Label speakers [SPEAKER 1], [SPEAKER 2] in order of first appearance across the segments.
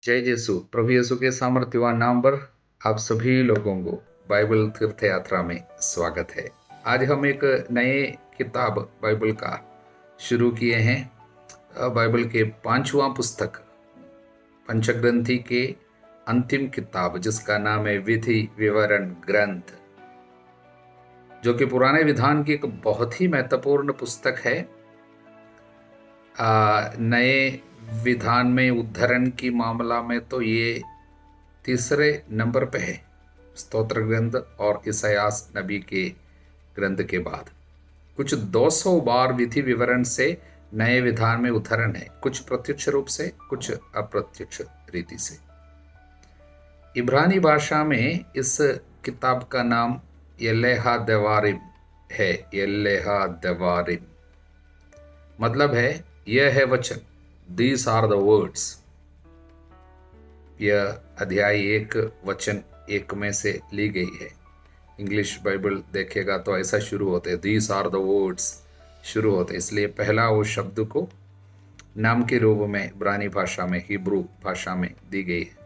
[SPEAKER 1] जय यीशु। प्रभु यीशु के सामर्थ्यवान नाम पर आप सभी लोगों को बाइबल तीर्थ यात्रा में स्वागत है। आज हम एक नए किताब बाइबल का शुरू किए हैं। बाइबल के 5वां पुस्तक पंचग्रंथी के अंतिम किताब जिसका नाम है विधि विवरण ग्रंथ, जो कि पुराने विधान की एक बहुत ही महत्वपूर्ण पुस्तक है। नए विधान में उद्धरण की मामला में तो ये तीसरे नंबर पे है, स्तोत्र ग्रंथ और इसायास नबी के ग्रंथ के बाद। कुछ 200 बार विधि विवरण से नए विधान में उद्धरण है, कुछ प्रत्यक्ष रूप से, कुछ अप्रत्यक्ष रीति से। इब्रानी भाषा में इस किताब का नाम यलेहा देवारिम है। यलेहा देवारिम मतलब है यह है वचन, दीज आर द वर्ड्स। यह अध्याय 1 वचन 1 में से ली गई है। इंग्लिश बाइबल देखेगा तो ऐसा शुरू होते हैं, दीज आर द वर्ड्स शुरू होते, इसलिए पहला वो शब्द को नाम के रूप में इब्रानी भाषा में, हिब्रू भाषा में दी गई है।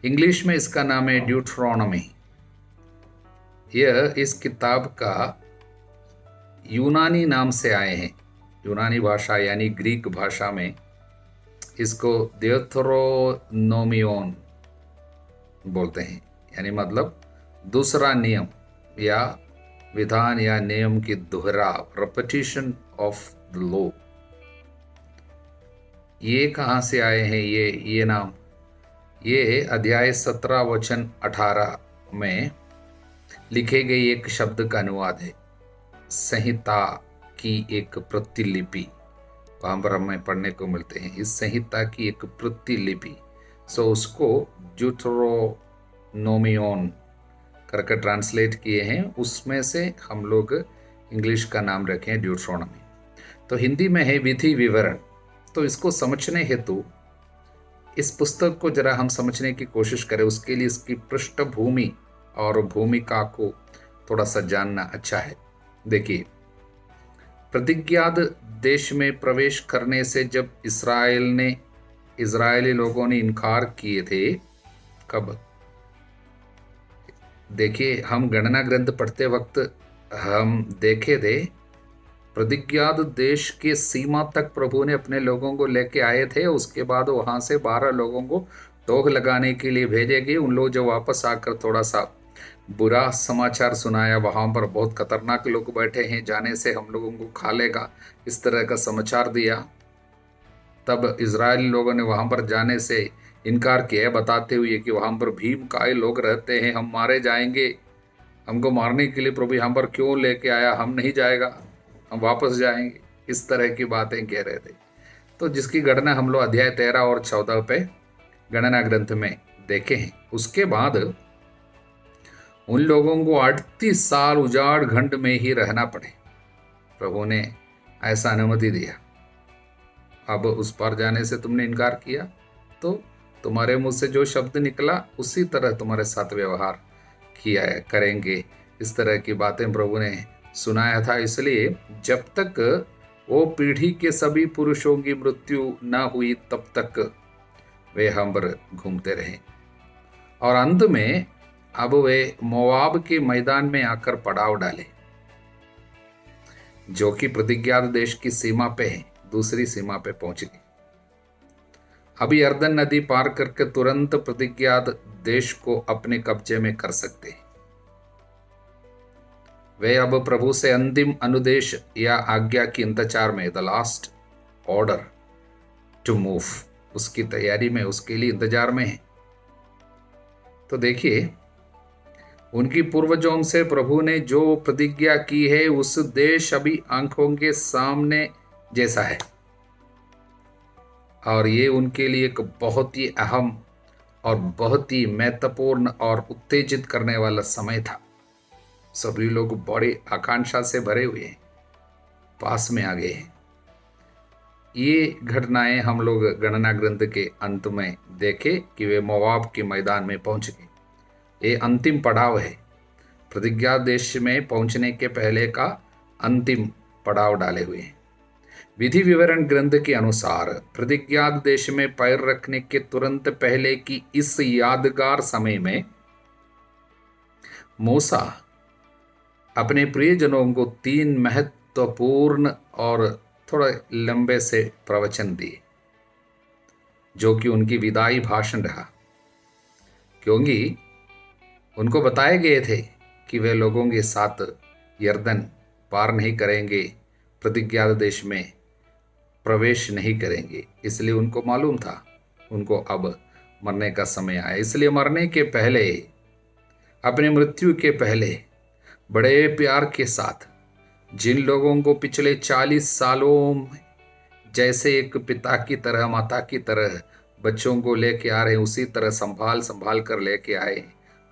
[SPEAKER 1] इंग्लिश में इसका नाम है ड्यूटरोनॉमी। यह इस किताब का यूनानी नाम से आए हैं। यूनानी भाषा यानी ग्रीक भाषा में इसको देउथरोनोमियोन बोलते हैं, यानी मतलब दूसरा नियम या विधान या नियम की दोहराव, रिपीटिशन ऑफ द लॉ। ये कहाँ से आए हैं ये नाम? ये अध्याय 17 वचन 18 में लिखे गए एक शब्द का अनुवाद है। संहिता की एक प्रतिलिपि वहां पर हमें पढ़ने को मिलते हैं, इस संहिता की एक प्रतिलिपि। सो उसको ड्यूटरोनोमियोन करके ट्रांसलेट किए हैं, उसमें से हम लोग इंग्लिश का नाम रखे हैं ड्यूटरोनॉमी। तो हिंदी में है विधि विवरण। तो इसको समझने हेतु इस पुस्तक को जरा हम समझने की कोशिश करें, उसके लिए इसकी पृष्ठभूमि और भूमिका को थोड़ा सा जानना अच्छा है। देखिए, प्रतिज्ञात देश में प्रवेश करने से जब इजरायली लोगों ने इनकार किए थे, कब? देखिए, हम गणना ग्रंथ पढ़ते वक्त हम देखे थे, प्रतिज्ञात देश के सीमा तक प्रभु ने अपने लोगों को लेके आए थे। उसके बाद वहां से 12 लोगों को टोग लगाने के लिए भेजे गए। उन लोग जो वापस आकर थोड़ा सा बुरा समाचार सुनाया, वहां पर बहुत खतरनाक लोग बैठे हैं, जाने से हम लोगों को खा लेगा, इस तरह का समाचार दिया। तब इजरायली लोगों ने वहां पर जाने से इनकार किया, बताते हुए कि वहां पर भीमकाय लोग रहते हैं, हम मारे जाएंगे, हमको मारने के लिए प्रभु यहाँ पर क्यों लेके आया, हम नहीं जाएगा, हम वापस जाएंगे, इस तरह की बातें कह रहे थे। तो जिसकी गणना हम लोग अध्याय 13 और 14 पे गणना ग्रंथ में देखे हैं। उसके बाद उन लोगों को 38 साल उजाड़ घंट में ही रहना पड़े। प्रभु ने ऐसा अनुमति दिया। अब उस पार जाने से तुमने इनकार किया तो तुम्हारे मुंह से जो शब्द निकला उसी तरह तुम्हारे साथ व्यवहार किया करेंगे, इस तरह की बातें प्रभु ने सुनाया था। इसलिए जब तक वो पीढ़ी के सभी पुरुषों की मृत्यु न हुई तब तक वे हम पर घूमते रहे, और अंत में अब वे मोआब के मैदान में आकर पड़ाव डाले, जो कि प्रतिज्ञात देश की सीमा पे है, दूसरी सीमा पे पहुंच गए। अभी यरदन नदी पार करके तुरंत प्रतिज्ञात देश को अपने कब्जे में कर सकते हैं। वे अब प्रभु से अंतिम अनुदेश या आज्ञा की इंतजार में, the last order to move, उसकी तैयारी में, उसके लिए इंतजार में है। तो देखिए, उनकी पूर्वजों से प्रभु ने जो प्रतिज्ञा की है उस देश अभी आंखों के सामने जैसा है, और ये उनके लिए एक बहुत ही अहम और बहुत ही महत्वपूर्ण और उत्तेजित करने वाला समय था। सभी लोग बड़ी आकांक्षा से भरे हुए हैं, पास में आ गए हैं। ये घटनाएं हम लोग गणना ग्रंथ के अंत में देखे कि वे मोआब के मैदान में पहुंच गए। ये अंतिम पड़ाव है, प्रतिज्ञा देश में पहुंचने के पहले का अंतिम पड़ाव डाले हुए हैं। विधि विवरण ग्रंथ के अनुसार प्रतिज्ञात देश में पैर रखने के तुरंत पहले की इस यादगार समय में मूसा अपने प्रियजनों को 3 महत्वपूर्ण और थोड़े लंबे से प्रवचन दिए, जो कि उनकी विदाई भाषण रहा, क्योंकि उनको बताए गए थे कि वे लोगों के साथ यर्दन पार नहीं करेंगे, प्रतिज्ञात देश में प्रवेश नहीं करेंगे। इसलिए उनको मालूम था उनको अब मरने का समय आया। इसलिए मरने के पहले, अपनी मृत्यु के पहले बड़े प्यार के साथ जिन लोगों को पिछले 40 सालों में जैसे एक पिता की तरह, माता की तरह बच्चों को लेके आ रहे, उसी तरह संभाल संभाल कर लेके आए,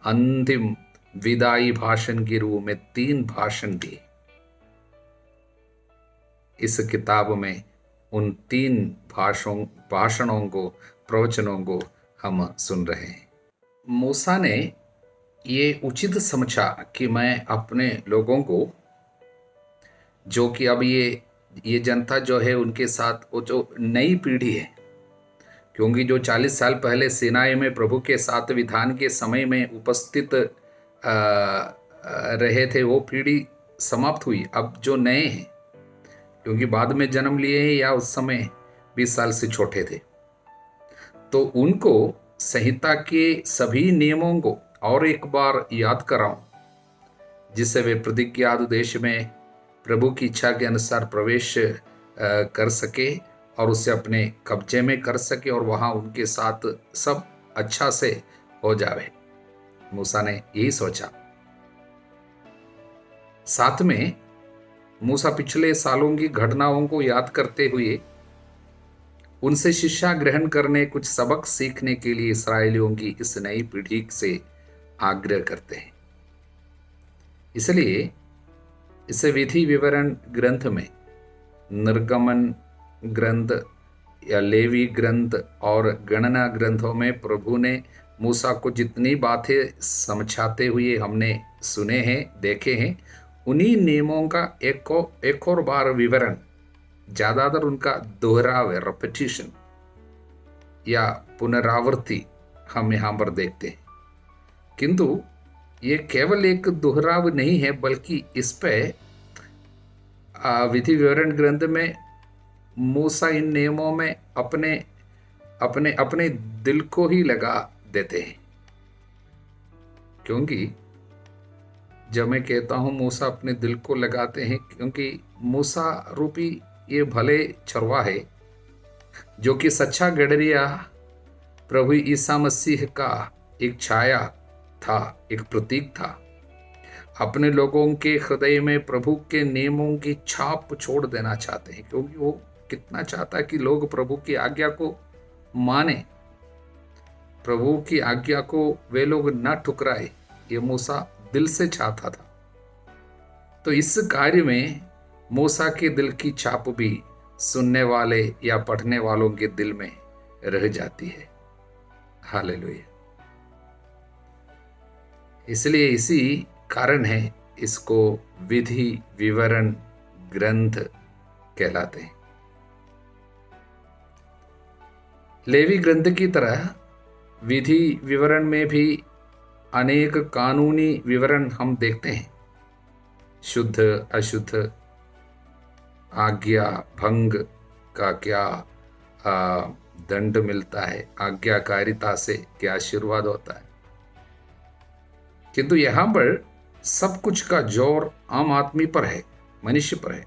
[SPEAKER 1] अंतिम विदाई भाषण के रूप में 3 भाषण दिए। इस किताब में उन 3 भाषणों को, प्रवचनों को हम सुन रहे हैं। मूसा ने ये उचित समझा कि मैं अपने लोगों को, जो कि अब ये जनता जो है उनके साथ, वो जो नई पीढ़ी है, क्योंकि जो 40 साल पहले सिनाई में प्रभु के साथ विधान के समय में उपस्थित रहे थे, वो पीढ़ी समाप्त हुई। अब जो नए हैं, क्योंकि बाद में जन्म लिए हैं या उस समय 20 साल से छोटे थे, तो उनको संहिता के सभी नियमों को और एक बार याद कराऊं, जिससे वे प्रतिज्ञात देश में प्रभु की इच्छा के अनुसार प्रवेश कर सके और उसे अपने कब्जे में कर सके और वहां उनके साथ सब अच्छा से हो जावे। मूसा ने यही सोचा। साथ में मूसा पिछले सालों की घटनाओं को याद करते हुए उनसे शिक्षा ग्रहण करने, कुछ सबक सीखने के लिए इस्राएलियों की इस नई पीढ़ी से आग्रह करते हैं। इसलिए इस विधि विवरण ग्रंथ में निर्गमन ग्रंथ या लेवी ग्रंथ और गणना ग्रंथों में प्रभु ने मूसा को जितनी बातें समझाते हुए हमने सुने हैं, देखे हैं, उन्हीं नियमों का एक और बार विवरण, ज्यादातर उनका दोहराव, रेपिटेशन या पुनरावृत्ति हम यहाँ पर देखते हैं। किंतु ये केवल एक दोहराव नहीं है, बल्कि इस पे विधि विवरण ग्रंथ में मूसा इन नियमों में अपने अपने अपने दिल को ही लगा देते हैं। क्योंकि जब मैं कहता हूं मूसा अपने दिल को लगाते हैं, क्योंकि मूसा रूपी ये भले चरवा है, जो कि सच्चा गडरिया प्रभु ईसा मसीह का एक छाया था, एक प्रतीक था, अपने लोगों के हृदय में प्रभु के नियमों की छाप छोड़ देना चाहते हैं, क्योंकि वो कितना चाहता है कि लोग प्रभु की आज्ञा को माने, प्रभु की आज्ञा को वे लोग न ठुकराए। ये मूसा दिल से चाहता था। तो इस कार्य में मूसा के दिल की छाप भी सुनने वाले या पढ़ने वालों के दिल में रह जाती है। हालेलुया। इसलिए इसी कारण है इसको विधि विवरण ग्रंथ कहलाते हैं। लेवी ग्रंथ की तरह विधि विवरण में भी अनेक कानूनी विवरण हम देखते हैं। शुद्ध अशुद्ध, आज्ञा भंग का क्या दंड मिलता है, आज्ञाकारिता से क्या आशीर्वाद होता है। किंतु यहां पर सब कुछ का जोर आम आदमी पर है, मनुष्य पर है,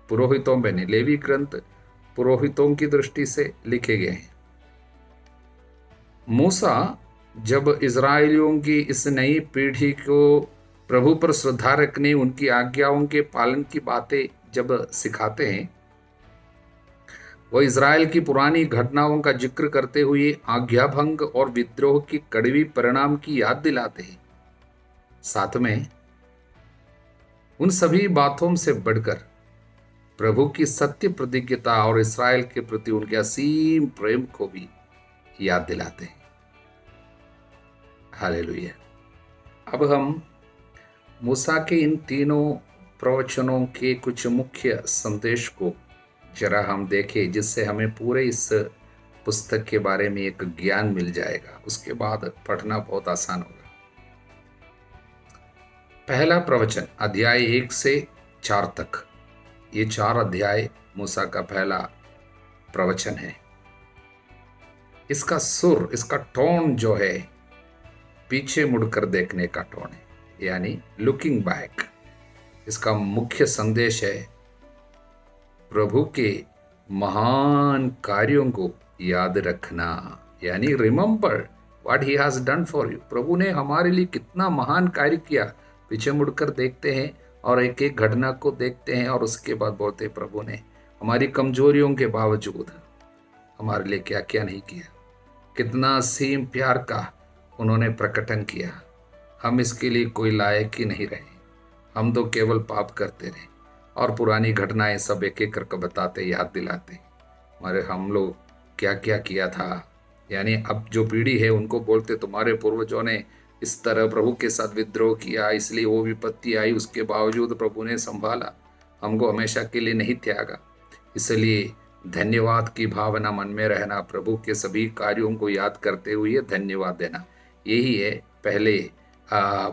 [SPEAKER 1] पुरोहितों पर नहीं। लेवी ग्रंथ पुरोहितों की दृष्टि से लिखे गए हैं। मूसा जब इजरायलियों की इस नई पीढ़ी को प्रभु पर श्रद्धा रखने, उनकी आज्ञाओं के पालन की बातें जब सिखाते हैं, वो इजराइल की पुरानी घटनाओं का जिक्र करते हुए आज्ञा भंग और विद्रोह की कड़वी परिणाम की याद दिलाते हैं। साथ में उन सभी बातों से बढ़कर प्रभु की सत्य प्रतिज्ञता और इस्राएल के प्रति उनके असीम प्रेम को भी याद दिलाते हैं। हालेलुया। अब हम मूसा के इन तीनों प्रवचनों के कुछ मुख्य संदेश को जरा हम देखें, जिससे हमें पूरे इस पुस्तक के बारे में एक ज्ञान मिल जाएगा। उसके बाद पढ़ना बहुत आसान होगा। पहला प्रवचन अध्याय 1 से 4 तक, ये 4 अध्याय मूसा का पहला प्रवचन है। इसका सुर, इसका टोन जो है पीछे मुड़कर देखने का टोन है, यानी लुकिंग बैक। इसका मुख्य संदेश है प्रभु के महान कार्यों को याद रखना, यानी remember what he has done for you. प्रभु ने हमारे लिए कितना महान कार्य किया। पीछे मुड़कर देखते हैं और एक एक घटना को देखते हैं और उसके बाद बोलते हैं प्रभु ने हमारी कमजोरियों के बावजूद हमारे लिए क्या क्या नहीं किया। कितना असीम प्यार का उन्होंने प्रकटन किया। हम इसके लिए कोई लायक ही नहीं रहे, हम तो केवल पाप करते रहे। और पुरानी घटनाएं सब एक एक करके बताते, याद दिलाते हमारे हम लोग क्या क्या किया था। यानी अब जो पीढ़ी है उनको बोलते तुम्हारे पूर्वजों ने इस तरह प्रभु के साथ विद्रोह किया, इसलिए वो विपत्ति आई, उसके बावजूद प्रभु ने संभाला, हमको हमेशा के लिए नहीं त्यागा। इसलिए धन्यवाद की भावना मन में रहना, प्रभु के सभी कार्यों को याद करते हुए धन्यवाद देना, यही है पहले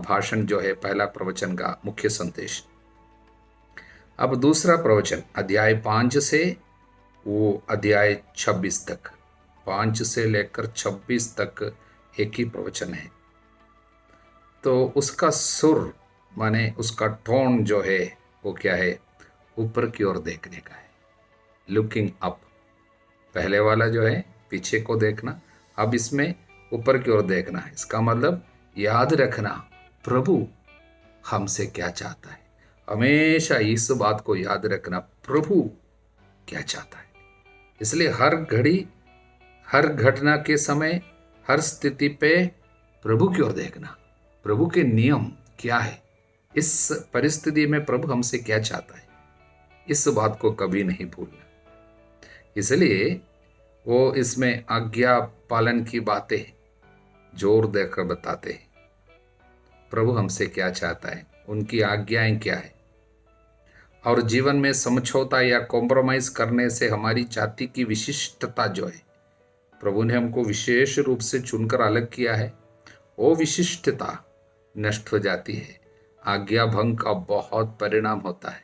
[SPEAKER 1] भाषण जो है, पहला प्रवचन का मुख्य संदेश। अब दूसरा प्रवचन अध्याय 5 से वो अध्याय 26 तक, 5 से लेकर 26 तक एक ही प्रवचन है। तो उसका सुर माने उसका टोन जो है वो क्या है, ऊपर की ओर देखने का है, लुकिंग अप। पहले वाला जो है पीछे को देखना, अब इसमें ऊपर की ओर देखना है। इसका मतलब याद रखना प्रभु हमसे क्या चाहता है। हमेशा इस बात को याद रखना प्रभु क्या चाहता है। इसलिए हर घड़ी, हर घटना के समय, हर स्थिति पे प्रभु की ओर देखना, प्रभु के नियम क्या है, इस परिस्थिति में प्रभु हमसे क्या चाहता है, इस बात को कभी नहीं भूलना। इसलिए वो इसमें आज्ञा पालन की बातें जोर देकर बताते हैं। प्रभु हमसे क्या चाहता है, उनकी आज्ञाएं क्या है, और जीवन में समझौता या कॉम्प्रोमाइज करने से हमारी जाति की विशिष्टता जो है, प्रभु ने हमको विशेष रूप से चुनकर अलग किया है, वो विशिष्टता नष्ट हो जाती है। आज्ञा भंग का बहुत परिणाम होता है।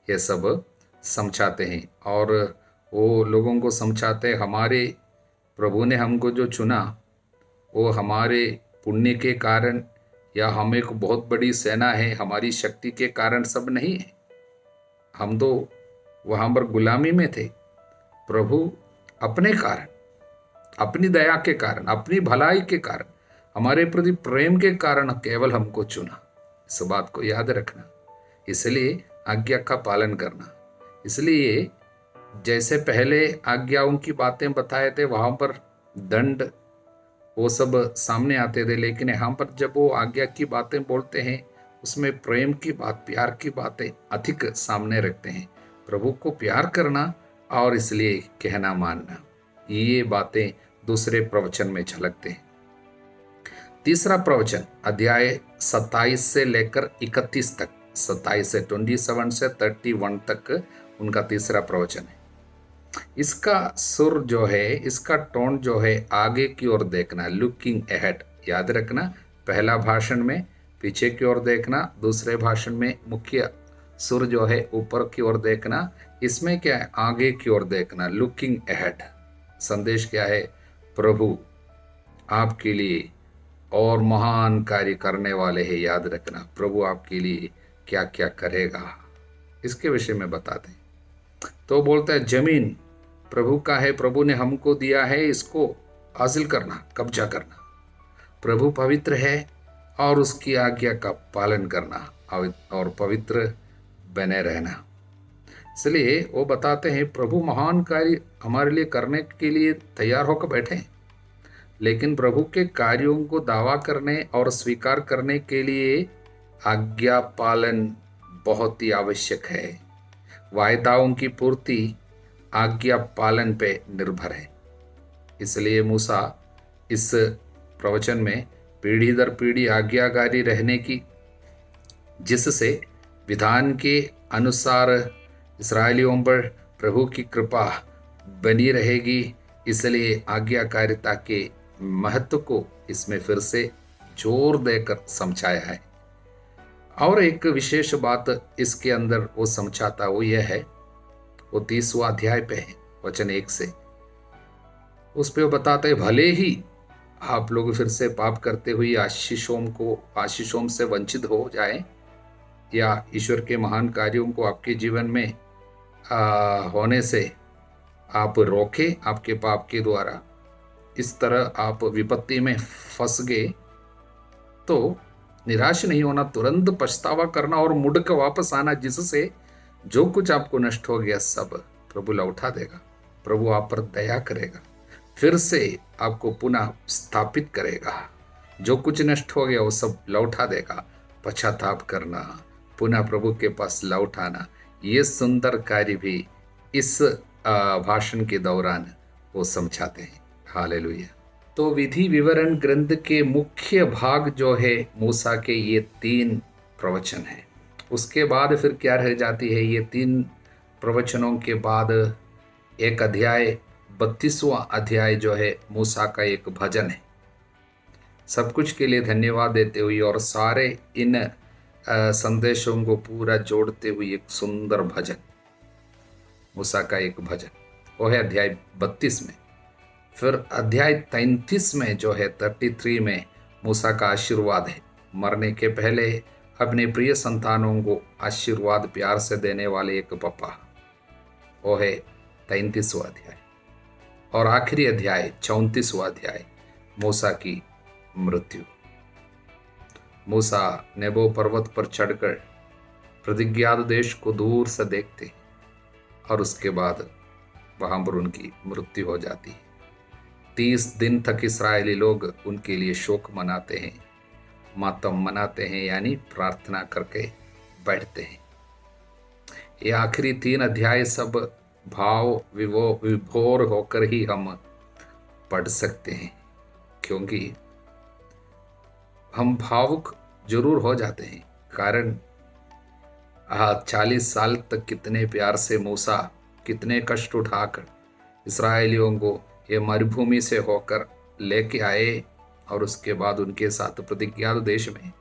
[SPEAKER 1] ये सब समझाते हैं और वो लोगों को समझाते हैं हमारे प्रभु ने हमको जो चुना वो हमारे पुण्य के कारण या हम एक बहुत बड़ी सेना है, हमारी शक्ति के कारण सब नहीं है। हम तो वहाँ पर गुलामी में थे। प्रभु अपने कारण, अपनी दया के कारण, अपनी भलाई के कारण, हमारे प्रति प्रेम के कारण केवल हमको चुना। इस बात को याद रखना। इसलिए आज्ञा का पालन करना। इसलिए जैसे पहले आज्ञाओं की बातें बताए थे वहाँ पर दंड वो सब सामने आते थे, लेकिन यहाँ पर जब वो आज्ञा की बातें बोलते हैं उसमें प्रेम की बात, प्यार की बातें अधिक सामने रखते हैं। प्रभु को प्यार करना और इसलिए कहना मानना, ये बातें दूसरे प्रवचन में झलकते हैं। तीसरा प्रवचन अध्याय 27 से लेकर 31 तक, 27 से 27 से 31 तक उनका तीसरा प्रवचन है। इसका सुर जो है, इसका टोन जो है आगे की ओर देखना, लुकिंग अहेड। याद रखना पहला भाषण में पीछे की ओर देखना, दूसरे भाषण में मुख्य सुर जो है ऊपर की ओर देखना। इसमें क्या है, आगे की ओर देखना, लुकिंग अहेड। संदेश क्या है, प्रभु आपके लिए और महान कार्य करने वाले हैं। याद रखना प्रभु आपके लिए क्या क्या करेगा, इसके विषय में बताते हैं। तो बोलता है जमीन प्रभु का है, प्रभु ने हमको दिया है, इसको हासिल करना, कब्जा करना। प्रभु पवित्र है और उसकी आज्ञा का पालन करना और पवित्र बने रहना। इसलिए वो बताते हैं प्रभु महान कार्य हमारे लिए करने के लिए तैयार होकर बैठे हैं, लेकिन प्रभु के कार्यों को दावा करने और स्वीकार करने के लिए आज्ञा पालन बहुत ही आवश्यक है। वायदाओं की पूर्ति आज्ञा पालन पे निर्भर है। इसलिए मूसा इस प्रवचन में पीढ़ी दर पीढ़ी आज्ञाकारी रहने की, जिससे विधान के अनुसार इस्राएलियों पर प्रभु की कृपा बनी रहेगी। इसलिए आज्ञाकारिता के महत्व को इसमें फिर से जोर देकर समझाया है। और एक विशेष बात इसके अंदर वो समझाता वो यह है, वो 30वां अध्याय पे है, वचन 1 से। उस पे वो बताते हैं, भले ही आप लोग फिर से पाप करते हुए आशीषों से वंचित हो जाए, या ईश्वर के महान कार्यों को आपके जीवन में होने से आप रोके आपके पाप के द्वारा, इस तरह आप विपत्ति में फंस गए, तो निराश नहीं होना, तुरंत पछतावा करना और मुड़कर वापस आना, जिससे जो कुछ आपको नष्ट हो गया सब प्रभु लौटा देगा। प्रभु आप पर दया करेगा, फिर से आपको पुनः स्थापित करेगा। जो कुछ नष्ट हो गया वो सब लौटा देगा। पश्चाताप करना, पुनः प्रभु के पास लौट आना, ये सुंदर कार्य भी इस भाषण के दौरान वो समझाते हैं। हालेलुया। तो विधि विवरण ग्रंथ के मुख्य भाग जो है मूसा के ये 3 प्रवचन हैं। उसके बाद फिर क्या रह जाती है, ये 3 प्रवचनों के बाद एक अध्याय 32वां अध्याय जो है मूसा का एक भजन है। सब कुछ के लिए धन्यवाद देते हुए और सारे इन संदेशों को पूरा जोड़ते हुए एक सुंदर भजन, मूसा का एक भजन, वो है अध्याय 32 में। फिर अध्याय 33 में जो है 33 में मूसा का आशीर्वाद है। मरने के पहले अपने प्रिय संतानों को आशीर्वाद प्यार से देने वाले एक पप्पा, वो है 33वां अध्याय। और आखिरी अध्याय 34वां अध्याय, मूसा की मृत्यु। मूसा नेबो पर्वत पर चढ़कर प्रतिज्ञात देश को दूर से देखते और उसके बाद वहां पर उनकी मृत्यु हो जाती है। 30 दिन तक इस्राएली लोग उनके लिए शोक मनाते हैं, मातम मनाते हैं, यानी प्रार्थना करके बैठते हैं। ये आखिरी 3 अध्याय सब भाव विभोर होकर ही हम पढ़ सकते हैं, क्योंकि हम भावुक जरूर हो जाते हैं। कारण 40 साल तक कितने प्यार से मूसा कितने कष्ट उठाकर इस्राएलियों को ये मरुभूमि से होकर लेके आए, और उसके बाद उनके साथ प्रतिज्ञात देश में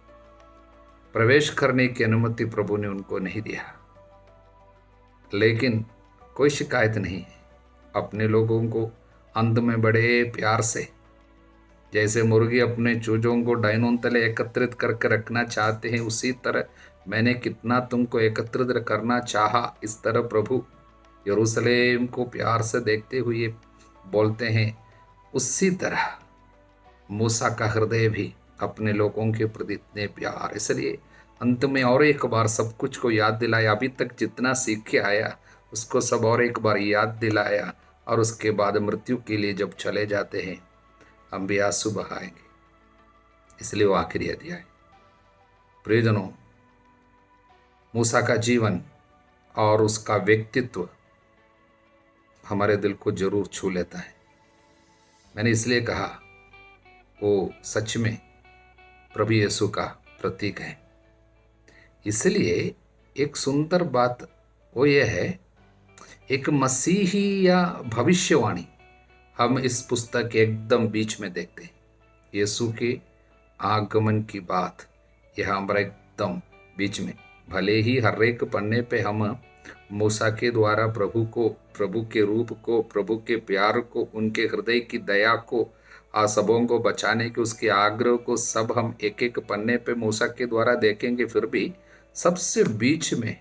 [SPEAKER 1] प्रवेश करने की अनुमति प्रभु ने उनको नहीं दिया। लेकिन कोई शिकायत नहीं है। अपने लोगों को अंत में बड़े प्यार से, जैसे मुर्गी अपने चूजों को डाइनों तले एकत्रित करके रखना चाहते हैं, उसी तरह मैंने कितना तुमको एकत्रित करना चाहा, इस तरह प्रभु यरूशलेम को प्यार से देखते हुए बोलते हैं। उसी तरह मूसा का हृदय भी अपने लोगों के प्रति इतने प्यार, इसलिए अंत में और एक बार सब कुछ को याद दिलाया। अभी तक जितना सीख के आया उसको सब और एक बार याद दिलाया, और उसके बाद मृत्यु के लिए जब चले जाते हैं हम भी आंसू बहाएंगे। इसलिए वो आखिरी अध्याय। प्रियजनों, मूसा का जीवन और उसका व्यक्तित्व हमारे दिल को जरूर छू लेता है। मैंने इसलिए कहा वो सच में प्रभु यीशु का प्रतीक है। इसलिए एक सुंदर बात वो ये है, एक मसीही या भविष्यवाणी हम इस पुस्तक के एकदम बीच में देखते हैं। यीशु के आगमन की बात यह हमारा एकदम बीच में। भले ही हर एक पन्ने पे हम मूसा के द्वारा प्रभु को, प्रभु के रूप को, प्रभु के प्यार को, उनके हृदय की दया को, सबों को बचाने के उसके आग्रह को सब हम एक एक पन्ने पे मूसा के द्वारा देखेंगे, फिर भी सबसे बीच में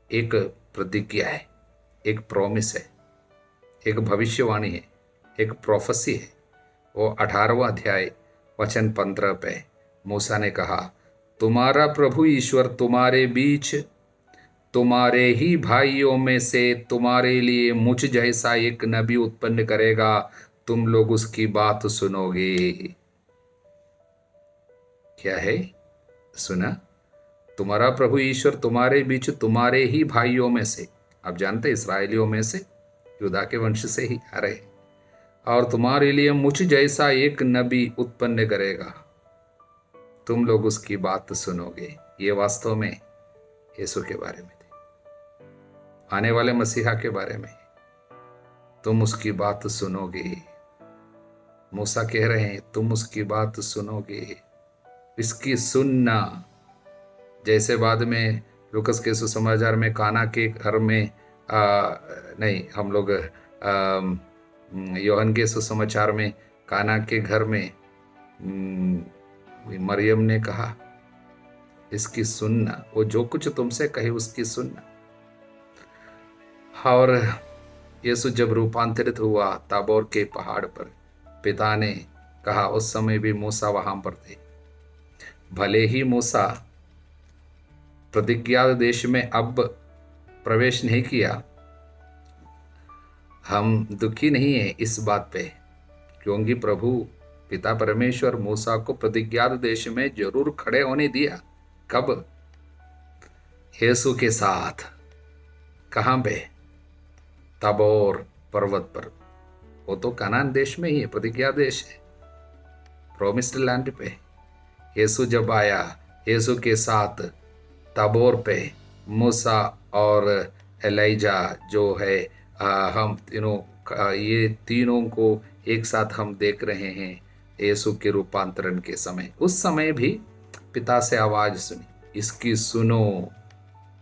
[SPEAKER 1] एक प्रतिज्ञा है, एक प्रॉमिस है, एक भविष्यवाणी है, एक प्रोफेसी है। वो 18वां अध्याय वचन 15 पे मूसा ने कहा, तुम्हारा प्रभु ईश्वर तुम्हारे बीच तुम्हारे ही भाइयों में से तुम्हारे लिए मुझ जैसा एक नबी उत्पन्न करेगा, तुम लोग उसकी बात सुनोगे। क्या है? सुना? तुम्हारा प्रभु ईश्वर तुम्हारे बीच तुम्हारे ही भाइयों में से, आप जानते इस्राएलियों में से, यूदा के वंश से ही आ रहे, और तुम्हारे लिए मुझ जैसा एक नबी उत्पन्न करेगा, तुम लोग उसकी बात सुनोगे। ये वास्तव में यीशु के बारे में थे, आने वाले मसीहा के बारे में। तुम उसकी बात सुनोगे। मूसा कह रहे हैं तुम उसकी बात सुनोगे, इसकी सुनना। जैसे बाद में लूकस के सुसमाचार में काना के घर में नहीं, हम लोग योहन के सुसमाचार में काना के घर में मरियम ने कहा इसकी सुनना, वो जो कुछ तुमसे कहे उसकी सुनना। और यीशु जब रूपांतरित हुआ ताबोर के पहाड़ पर, पिता ने कहा, उस समय भी मूसा वहां पर थे। भले ही मूसा प्रतिज्ञा देश में अब प्रवेश नहीं किया, हम दुखी नहीं है इस बात पे, क्योंकि प्रभु पिता परमेश्वर मूसा को प्रतिज्ञा देश में जरूर खड़े होने दिया। कब? यीशु के साथ। कहां पे? ताबोर पर्वत पर। वो तो कनान देश में ही है, प्रतिज्ञा देश है, प्रोमिस्ड लैंड पे। यीशु जब आया, यीशु के साथ ताबोर पे मूसा और एलाइजा जो है, हम तीनों, ये तीनों को एक साथ हम देख रहे हैं यीशु के रूपांतरण के समय। उस समय भी पिता से आवाज सुनी, इसकी सुनो।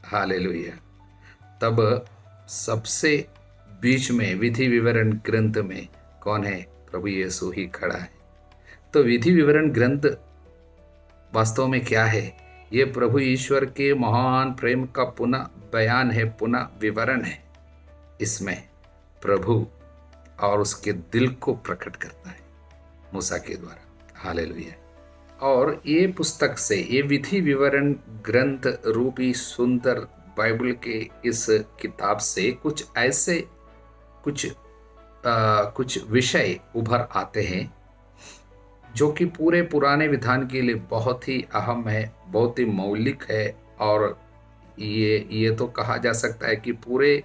[SPEAKER 1] हालेलुया। तब सबसे बीच में विधि विवरण ग्रंथ में कौन है? प्रभु यीशु ही खड़ा है। तो विधि विवरण ग्रंथ वास्तव में क्या है? ये प्रभु ईश्वर के महान प्रेम का पुनः बयान है, पुनः विवरण है। इसमें प्रभु और उसके दिल को प्रकट करता है मूसा के द्वारा। हालेलुया। और ये पुस्तक से, ये विधि विवरण ग्रंथ रूपी सुंदर बाइबल के इस किताब से कुछ ऐसे कुछ विषय उभर आते हैं जो कि पूरे पुराने विधान के लिए बहुत ही अहम है, बहुत ही मौलिक है। और ये तो कहा जा सकता है कि पूरे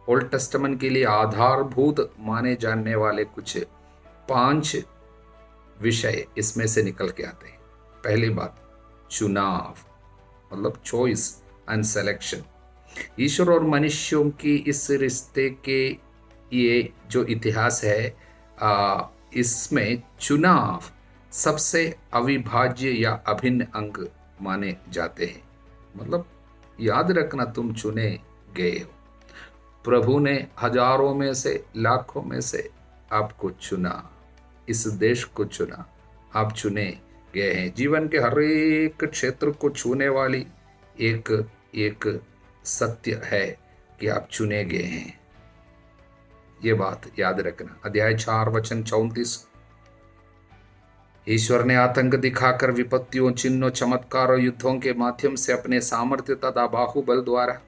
[SPEAKER 1] ओल्ड टेस्टामेंट के लिए आधारभूत माने जाने वाले कुछ 5 विषय इसमें से निकल के आते हैं। पहली बात, चुनाव, मतलब चॉइस एंड सिलेक्शन। ईश्वर और मनुष्यों की इस रिश्ते के ये जो इतिहास है, इसमें चुनाव सबसे अविभाज्य या अभिन्न अंग माने जाते हैं। मतलब याद रखना, तुम चुने गए हो। प्रभु ने हजारों में से, लाखों में से आपको चुना, इस देश को चुना, आप चुने गए हैं। जीवन के हर एक क्षेत्र को छूने वाली एक सत्य है कि आप चुने गए हैं। ये बात याद रखना। अध्याय 4 वचन 34, ईश्वर ने आतंक दिखाकर विपत्तियों, चिन्हों, चमत्कार और युद्धों के माध्यम से अपने सामर्थ्य तथा बाहुबल द्वारा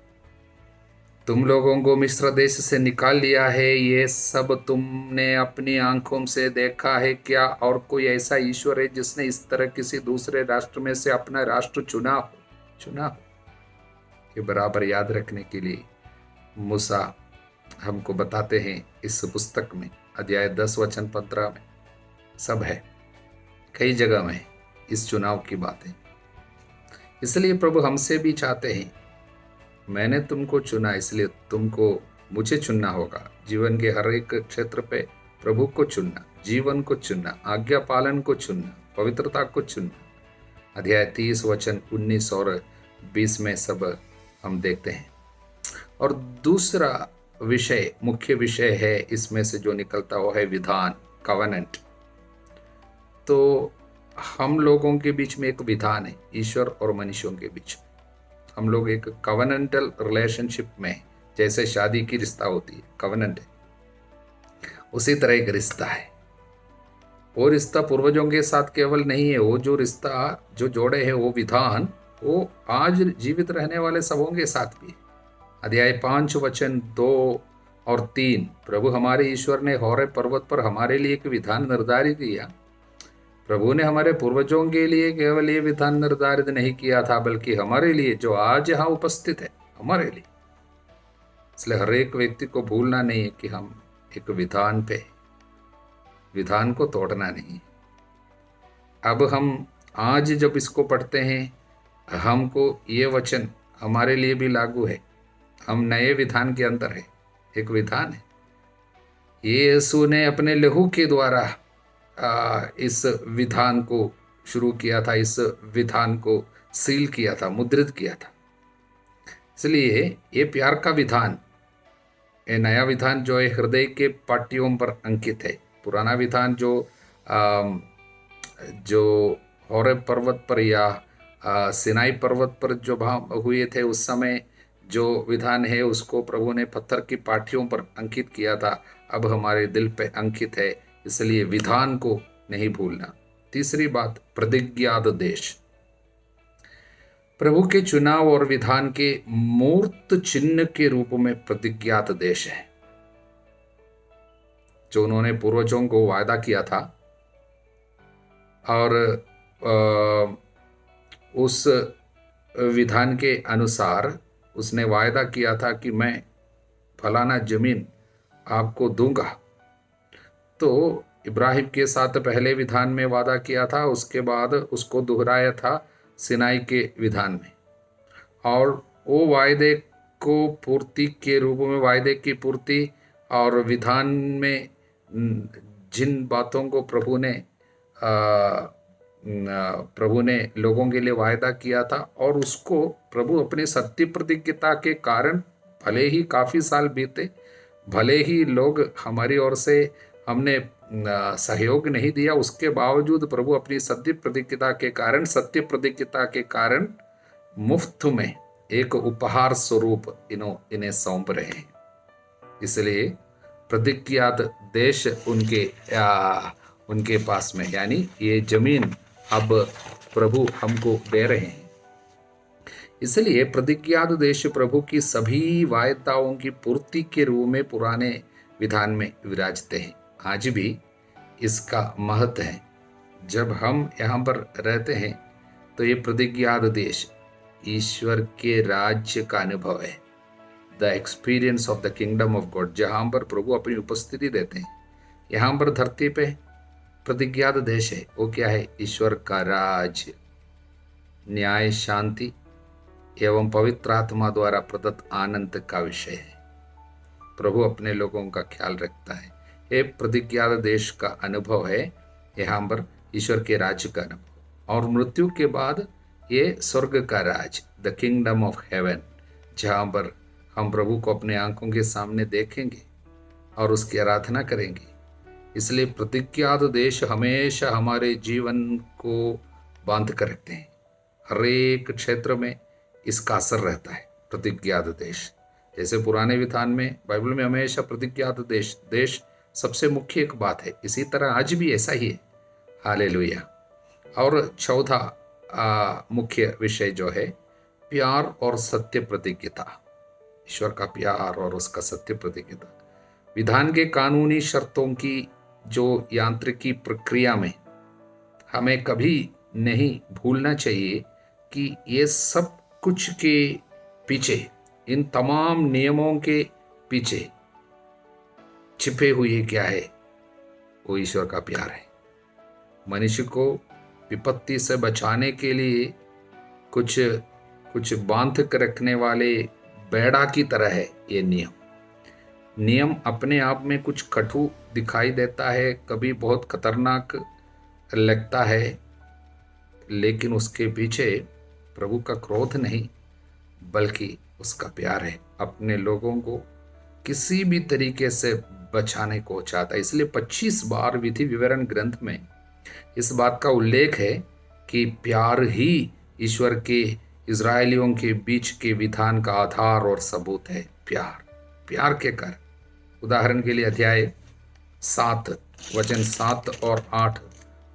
[SPEAKER 1] तुम लोगों को मिस्र देश से निकाल लिया है। ये सब तुमने अपनी आंखों से देखा है। क्या और कोई ऐसा ईश्वर है जिसने इस तरह किसी दूसरे राष्ट्र में से अपना राष्ट्र चुना हो? ये बराबर याद रखने के लिए मूसा हमको बताते हैं इस पुस्तक में, अध्याय 10 वचन 15 में सब है। कई जगह में इस चुनाव की बातें। इसलिए प्रभु हमसे भी चाहते हैं, मैंने तुमको चुना, इसलिए तुमको मुझे चुनना होगा। जीवन के हर एक क्षेत्र पे प्रभु को चुनना, जीवन को चुनना, आज्ञा पालन को चुनना, पवित्रता को चुनना। अध्याय 30 वचन 19 और 20 में सब हम देखते हैं। और दूसरा विषय, मुख्य विषय है इसमें से जो निकलता वो है विधान, कवनेंट। तो हम लोगों के बीच में एक विधान है, ईश्वर और मनुष्यों के बीच। हम लोग एक कवनेंटल रिलेशनशिप में, जैसे शादी की रिश्ता होती है, कवनेंट है, उसी तरह एक रिश्ता है। वो रिश्ता पूर्वजों के साथ केवल नहीं है, वो जो रिश्ता जो जोड़े हैं, वो विधान, वो आज जीवित रहने वाले सबों के साथ भी है। अध्याय 5 वचन 2 और 3, प्रभु हमारे ईश्वर ने होरेब पर्वत पर हमारे लिए एक विधान निर्धारित किया। प्रभु ने हमारे पूर्वजों के लिए केवल ये विधान निर्धारित नहीं किया था, बल्कि हमारे लिए जो आज यहाँ उपस्थित है, हमारे लिए। इसलिए हर एक व्यक्ति को भूलना नहीं है कि हम एक विधान पे, विधान को तोड़ना नहीं। अब हम आज जब इसको पढ़ते हैं, हमको ये वचन हमारे लिए भी लागू है। हम नए विधान के अंदर है, एक विधान है। यीशु ने अपने लहू के द्वारा इस विधान को शुरू किया था, इस विधान को सील किया था, मुद्रित किया था। इसलिए ये प्यार का विधान, ये नया विधान जो है हृदय के पाटियों पर अंकित है। पुराना विधान जो होरेब पर्वत पर या सिनाई पर्वत पर जो हुए थे, उस समय जो विधान है उसको प्रभु ने पत्थर की पाटियों पर अंकित किया था, अब हमारे दिल पे अंकित है, इसलिए विधान को नहीं भूलना। तीसरी बात, प्रतिज्ञात देश। प्रभु के चुनाव और विधान के मूर्त चिन्ह के रूप में प्रतिज्ञात देश है, जो उन्होंने पूर्वजों को वायदा किया था। और उस विधान के अनुसार उसने वायदा किया था कि मैं फलाना जमीन आपको दूंगा। तो इब्राहिम के साथ पहले विधान में वादा किया था, उसके बाद उसको दोहराया था सिनाई के विधान में। और वो वायदे को पूर्ति के रूप में, वायदे की पूर्ति और विधान में जिन बातों को प्रभु ने लोगों के लिए वायदा किया था, और उसको प्रभु अपनी सत्य प्रतिज्ञता के कारण, भले ही काफ़ी साल बीते, भले ही लोग हमारी ओर से हमने सहयोग नहीं दिया, उसके बावजूद प्रभु अपनी सत्य प्रतिज्ञता के कारण मुफ्त में एक उपहार स्वरूप इन्हें सौंप रहे हैं। इसलिए प्रतिज्ञात देश उनके पास में, यानी ये जमीन अब प्रभु हमको दे रहे हैं। इसलिए प्रतिज्ञात देश प्रभु की सभी वायदाओं की पूर्ति के रूप में पुराने विधान में विराजते हैं। आज भी इसका महत्व है। जब हम यहाँ पर रहते हैं तो ये प्रतिज्ञात देश ईश्वर के राज्य का अनुभव है, the experience of the kingdom of God, जहाँ पर प्रभु अपनी उपस्थिति देते हैं। यहाँ पर धरती पे प्रतिज्ञात देश है, वो क्या है? ईश्वर का राज्य, न्याय, शांति एवं पवित्र आत्मा द्वारा प्रदत्त आनंद का विषय है। प्रभु अपने लोगों का ख्याल रखता है। ये प्रतिज्ञात देश का अनुभव है, यहाँ पर ईश्वर के राज्य का अनुभव। और मृत्यु के बाद ये स्वर्ग का राज, द किंगडम ऑफ हेवन, जहाँ पर हम प्रभु को अपने आंखों के सामने देखेंगे और उसकी आराधना करेंगे। इसलिए प्रतिज्ञात देश हमेशा हमारे जीवन को बांध कर रखते हैं। हर एक क्षेत्र में इसका असर रहता है, प्रतिज्ञात देश। जैसे पुराने विधान में, बाइबल में हमेशा प्रतिज्ञात देश सबसे मुख्य एक बात है, इसी तरह आज भी ऐसा ही है। हालेलुया। और चौथा मुख्य विषय जो है, प्यार और सत्य प्रतिज्ञता। ईश्वर का प्यार और उसका सत्य प्रतिज्ञता। विधान के कानूनी शर्तों की जो यांत्रिकी प्रक्रिया में हमें कभी नहीं भूलना चाहिए कि ये सब कुछ के पीछे, इन तमाम नियमों के पीछे छिपे हुए क्या है? वो ईश्वर का प्यार है। मनुष्य को विपत्ति से बचाने के लिए कुछ बांध कर रखने वाले बेड़ा की तरह है ये नियम अपने आप में कुछ कटु दिखाई देता है, कभी बहुत खतरनाक लगता है, लेकिन उसके पीछे प्रभु का क्रोध नहीं, बल्कि उसका प्यार है। अपने लोगों को किसी भी तरीके से बचाने को चाहता है। इसलिए 25 बार विधि विवरण ग्रंथ में इस बात का उल्लेख है कि प्यार ही ईश्वर के इजरायलियों के बीच के विधान का आधार और सबूत है। प्यार के कर, उदाहरण के लिए अध्याय 7 वचन 7 और 8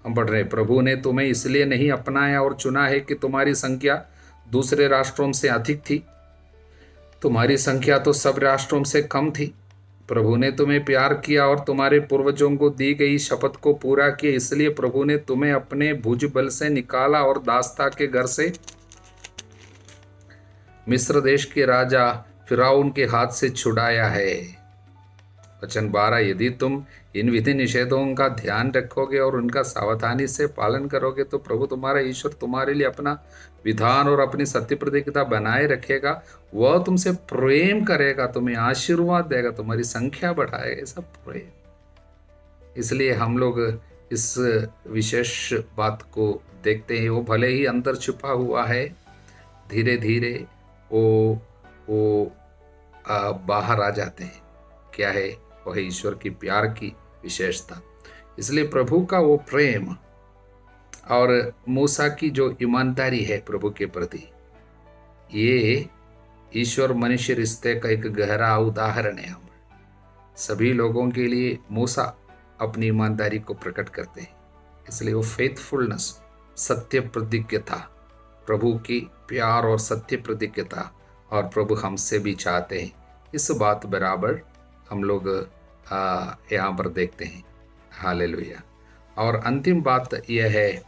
[SPEAKER 1] हम पढ़ रहे। प्रभु ने तुम्हें इसलिए नहीं अपनाया और चुना है कि तुम्हारी संख्या दूसरे राष्ट्रों से अधिक थी, तुम्हारी संख्या तो सब राष्ट्रों से कम थी। प्रभु ने तुम्हें प्यार किया और तुम्हारे पूर्वजों को दी गई शपथ को पूरा किया। इसलिए प्रभु ने तुम्हें अपने भुज बल से निकाला और दास्ता के घर से, मिस्र देश के राजा फिरौन के हाथ से छुड़ाया है। वचन 12, यदि तुम इन विधि निषेधों का ध्यान रखोगे और उनका सावधानी से पालन करोगे तो प्रभु तुम्हारा ईश्वर तुम्हारे लिए अपना विधान और अपनी सत्य प्रतिज्ञा बनाए रखेगा। वह तुमसे प्रेम करेगा, तुम्हें आशीर्वाद देगा, तुम्हारी संख्या बढ़ाएगा। ये सब प्रेम, इसलिए हम लोग इस विशेष बात को देखते हैं। वो भले ही अंदर छुपा हुआ है, धीरे धीरे वो बाहर आ जाते हैं। क्या है? वह ईश्वर की प्यार की विशेषता। इसलिए प्रभु का वो प्रेम और मूसा की जो ईमानदारी है प्रभु के प्रति, ये ईश्वर मनुष्य रिश्ते का एक गहरा उदाहरण है। हम सभी लोगों के लिए मूसा अपनी ईमानदारी को प्रकट करते हैं। इसलिए वो फेथफुलनेस, सत्य प्रतिज्ञता, प्रभु की प्यार और सत्य प्रतिज्ञता, और प्रभु हमसे भी चाहते हैं। इस बात बराबर हम लोग यहाँ पर देखते हैं। हालेलुया। और अंतिम बात यह है,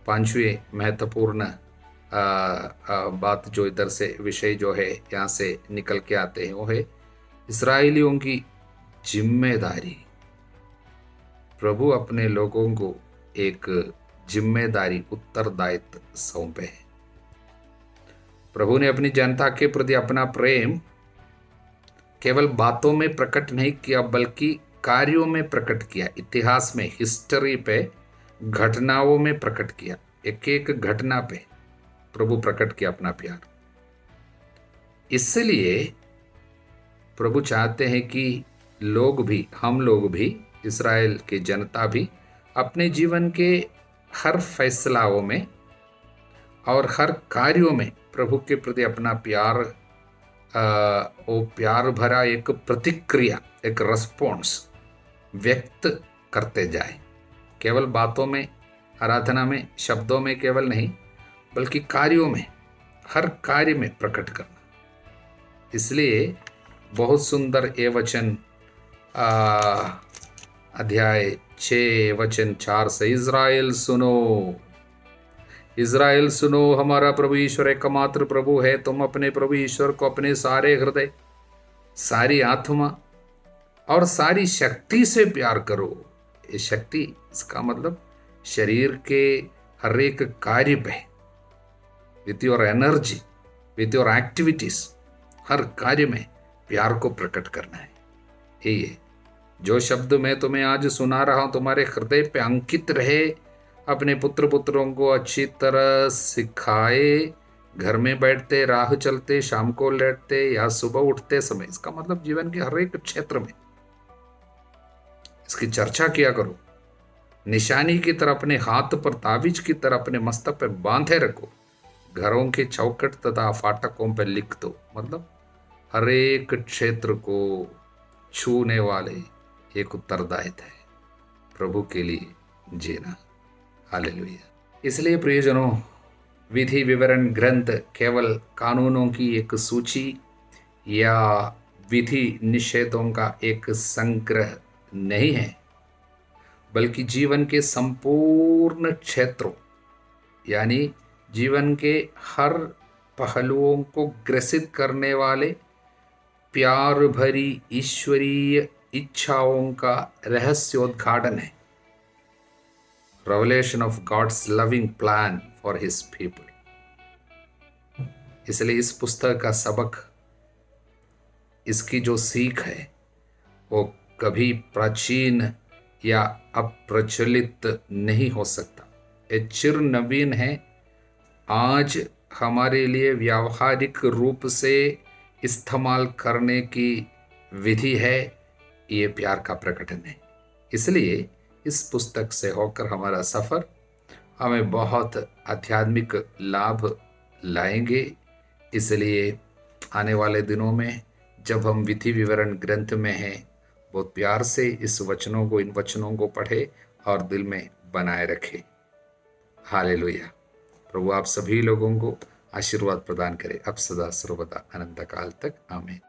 [SPEAKER 1] पांचवी महत्वपूर्ण बात जो इधर से विषय जो है यहाँ से निकल के आते हैं, वो है इस्राएलियों की जिम्मेदारी। प्रभु अपने लोगों को एक जिम्मेदारी, उत्तरदायित्व सौंपे है। प्रभु ने अपनी जनता के प्रति अपना प्रेम केवल बातों में प्रकट नहीं किया, बल्कि कार्यों में प्रकट किया। इतिहास में, हिस्ट्री पे, घटनाओं में प्रकट किया। एक एक घटना पे प्रभु प्रकट किया अपना प्यार। इसलिए प्रभु चाहते हैं कि लोग भी, हम लोग भी, इस्राएल की जनता भी अपने जीवन के हर फैसलाओं में और हर कार्यों में प्रभु के प्रति अपना प्यार, वो प्यार भरा एक प्रतिक्रिया, एक रिस्पॉन्स व्यक्त करते जाए। केवल बातों में, आराधना में, शब्दों में केवल नहीं, बल्कि कार्यों में, हर कार्य में प्रकट करना। इसलिए बहुत सुंदर ये वचन अध्याय 6 वचन 4 से, इज़राइल सुनो, इज़राइल सुनो, हमारा प्रभु ईश्वर एकमात्र प्रभु है। तुम अपने प्रभु ईश्वर को अपने सारे हृदय, सारी आत्मा और सारी शक्ति से प्यार करो। ये शक्ति, इसका मतलब शरीर के हर एक कार्य पे, with your energy, with your activities, हर कार्य में प्यार को प्रकट करना है। ये जो शब्द मैं तुम्हें आज सुना रहा हूं तुम्हारे हृदय पे अंकित रहे। अपने पुत्र पुत्रों को अच्छी तरह सिखाए, घर में बैठते, राह चलते, शाम को लेटते या सुबह उठते समय। इसका मतलब जीवन के हर एक क्षेत्र में इसकी चर्चा किया करो। निशानी की तरह अपने हाथ पर, ताबीज की तरह अपने मस्तक पर बांधे रखो। घरों के चौखट तथा फाटकों पर लिख दो। मतलब हर एक क्षेत्र को छूने वाले एक उत्तरदायित्व है प्रभु के लिए जीना। हालेलुया। इसलिए प्रियजनों, विधि विवरण ग्रंथ केवल कानूनों की एक सूची या विधि निषेधों का एक संग्रह नहीं है, बल्कि जीवन के संपूर्ण क्षेत्रों, यानी जीवन के हर पहलुओं को ग्रसित करने वाले प्यार भरी ईश्वरीय इच्छाओं का रहस्योद्घाटन है। Revelation of God's loving plan for his people. इसलिए इस पुस्तक का सबक, इसकी जो सीख है, वो कभी प्राचीन या अप्रचलित नहीं हो सकता। ये चिर नवीन है। आज हमारे लिए व्यावहारिक रूप से इस्तेमाल करने की विधि है। ये प्यार का प्रकटन है। इसलिए इस पुस्तक से होकर हमारा सफ़र हमें बहुत आध्यात्मिक लाभ लाएंगे। इसलिए आने वाले दिनों में जब हम विधि विवरण ग्रंथ में हैं, बहुत प्यार से इस वचनों को, इन वचनों को पढ़े और दिल में बनाए रखे। हालेलुया। प्रभु आप सभी लोगों को आशीर्वाद प्रदान करे, अब सदा सर्वदा अनंत काल तक। आमीन।